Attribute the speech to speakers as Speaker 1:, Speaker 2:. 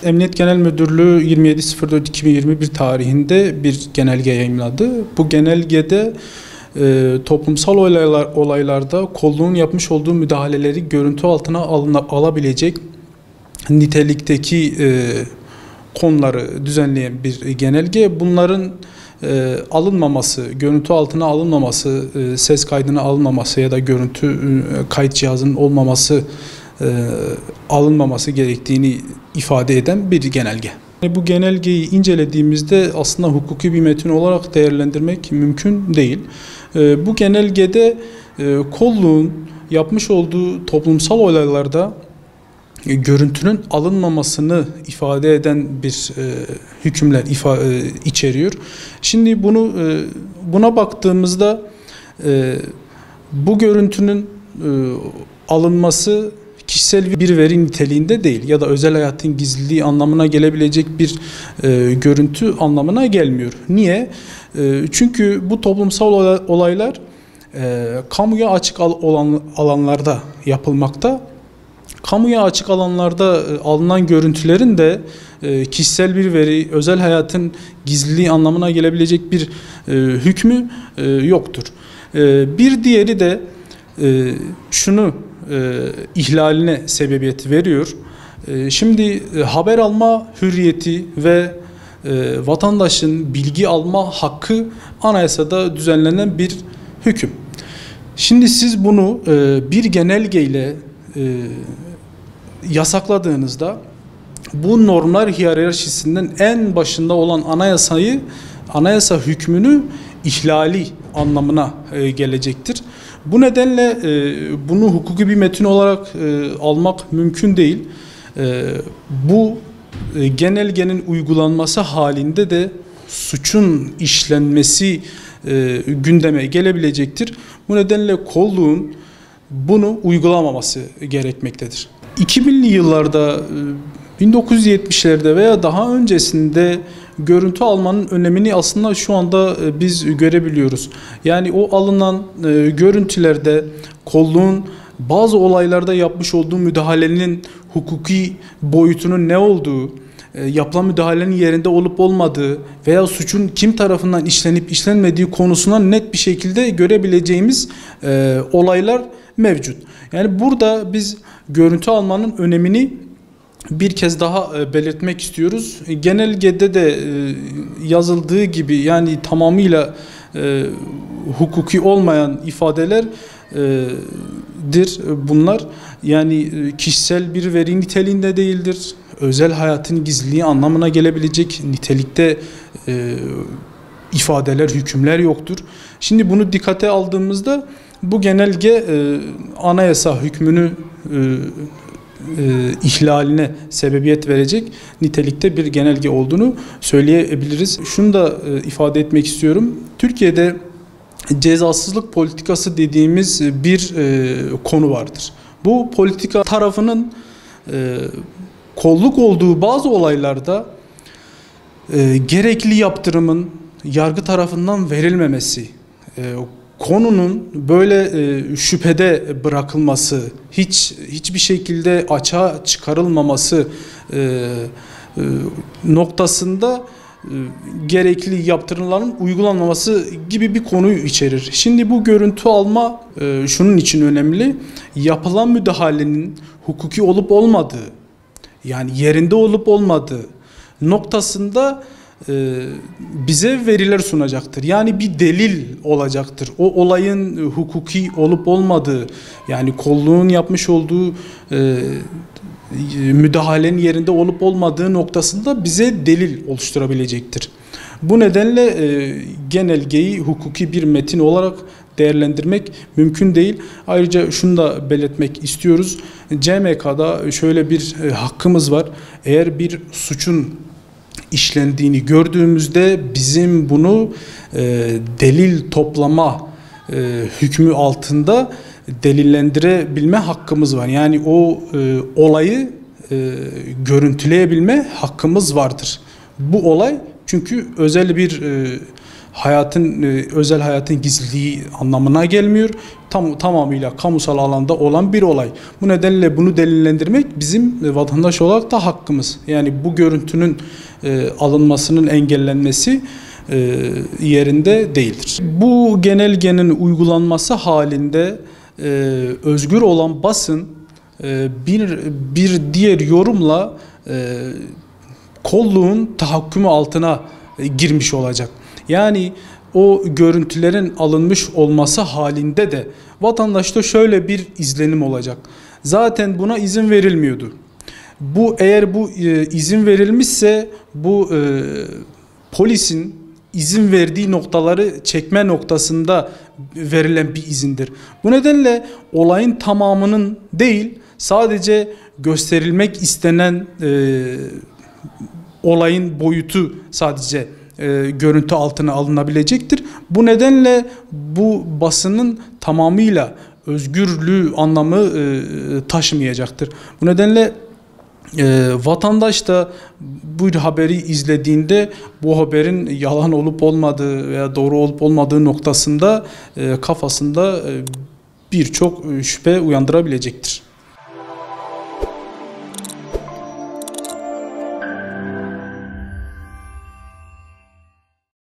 Speaker 1: Emniyet Genel Müdürlüğü 27.04.2021 tarihinde bir genelge yayımladı. Bu genelgede toplumsal olaylarda kolluğun yapmış olduğu müdahaleleri görüntü altına alabilecek nitelikteki konuları düzenleyen bir genelge. Bunların alınmaması, görüntü altına alınmaması, ses kaydına alınmaması ya da görüntü kayıt cihazının olmaması alınmaması gerektiğini ifade eden bir genelge. Bu genelgeyi incelediğimizde aslında hukuki bir metin olarak değerlendirmek mümkün değil. Bu genelgede kolluğun yapmış olduğu toplumsal olaylarda görüntünün alınmamasını ifade eden bir hükümler içeriyor. Şimdi buna baktığımızda bu görüntünün alınması kişisel bir veri niteliğinde değil ya da özel hayatın gizliliği anlamına gelebilecek bir görüntü anlamına gelmiyor. Niye? Çünkü bu toplumsal olaylar kamuya açık olan alanlarda yapılmakta. Kamuya açık alanlarda alınan görüntülerin de kişisel bir veri, özel hayatın gizliliği anlamına gelebilecek bir hükmü yoktur. Bir diğeri de şunu ihlaline sebebiyet veriyor. Şimdi haber alma hürriyeti ve vatandaşın bilgi alma hakkı anayasada düzenlenen bir hüküm. Şimdi siz bunu bir genelgeyle yasakladığınızda bu normlar hiyerarşisinden en başında olan anayasa hükmünü ihlali anlamına gelecektir. Bu nedenle bunu hukuki bir metin olarak almak mümkün değil. Bu genelgenin uygulanması halinde de suçun işlenmesi gündeme gelebilecektir. Bu nedenle kolluğun bunu uygulamaması gerekmektedir. 2000'li yıllarda, 1970'lerde veya daha öncesinde görüntü almanın önemini aslında şu anda biz görebiliyoruz. Yani o alınan görüntülerde kolluğun bazı olaylarda yapmış olduğu müdahalenin hukuki boyutunun ne olduğu, yapılan müdahalenin yerinde olup olmadığı veya suçun kim tarafından işlenip işlenmediği konusuna net bir şekilde görebileceğimiz olaylar mevcut. Yani burada biz görüntü almanın önemini bir kez daha belirtmek istiyoruz. Genelgede de yazıldığı gibi yani tamamıyla hukuki olmayan ifadelerdir bunlar. Yani kişisel bir veri niteliğinde değildir. Özel hayatın gizliliği anlamına gelebilecek nitelikte ifadeler, hükümler yoktur. Şimdi bunu dikkate aldığımızda bu genelge anayasa hükmünü ihlaline sebebiyet verecek nitelikte bir genelge olduğunu söyleyebiliriz. Şunu da ifade etmek istiyorum. Türkiye'de cezasızlık politikası dediğimiz bir konu vardır. Bu politika tarafının kolluk olduğu bazı olaylarda gerekli yaptırımın yargı tarafından verilmemesi, konunun böyle şüphede bırakılması, hiçbir şekilde açığa çıkarılmaması noktasında gerekli yaptırımların uygulanmaması gibi bir konuyu içerir. Şimdi bu görüntü alma şunun için önemli. Yapılan müdahalenin hukuki olup olmadığı, yani yerinde olup olmadığı noktasında bize veriler sunacaktır. Yani bir delil olacaktır. O olayın hukuki olup olmadığı, yani kolluğun yapmış olduğu müdahalenin yerinde olup olmadığı noktasında bize delil oluşturabilecektir. Bu nedenle genelgeyi hukuki bir metin olarak değerlendirmek mümkün değil. Ayrıca şunu da belirtmek istiyoruz. CMK'da şöyle bir hakkımız var. Eğer bir suçun işlendiğini gördüğümüzde bizim bunu delil toplama hükmü altında delillendirebilme hakkımız var. Yani o olayı görüntüleyebilme hakkımız vardır. Bu olay çünkü özel bir özel hayatın gizliliği anlamına gelmiyor. Tamamıyla kamusal alanda olan bir olay. Bu nedenle bunu delillendirmek bizim vatandaş olarak da hakkımız. Yani bu görüntünün alınmasının engellenmesi yerinde değildir. Bu genelgenin uygulanması halinde özgür olan basın bir diğer yorumla kolluğun tahakkümü altına girmiş olacak. Yani o görüntülerin alınmış olması halinde de vatandaşta şöyle bir izlenim olacak. Zaten buna izin verilmiyordu. Eğer bu izin verilmişse bu polisin izin verdiği noktaları çekme noktasında verilen bir izindir. Bu nedenle olayın tamamının değil, sadece gösterilmek istenen olayın boyutu sadece görüntü altına alınabilecektir. Bu nedenle bu basının tamamıyla özgürlüğü anlamı taşımayacaktır. Bu nedenle vatandaş da bu haberi izlediğinde bu haberin yalan olup olmadığı veya doğru olup olmadığı noktasında kafasında birçok şüphe uyandırabilecektir.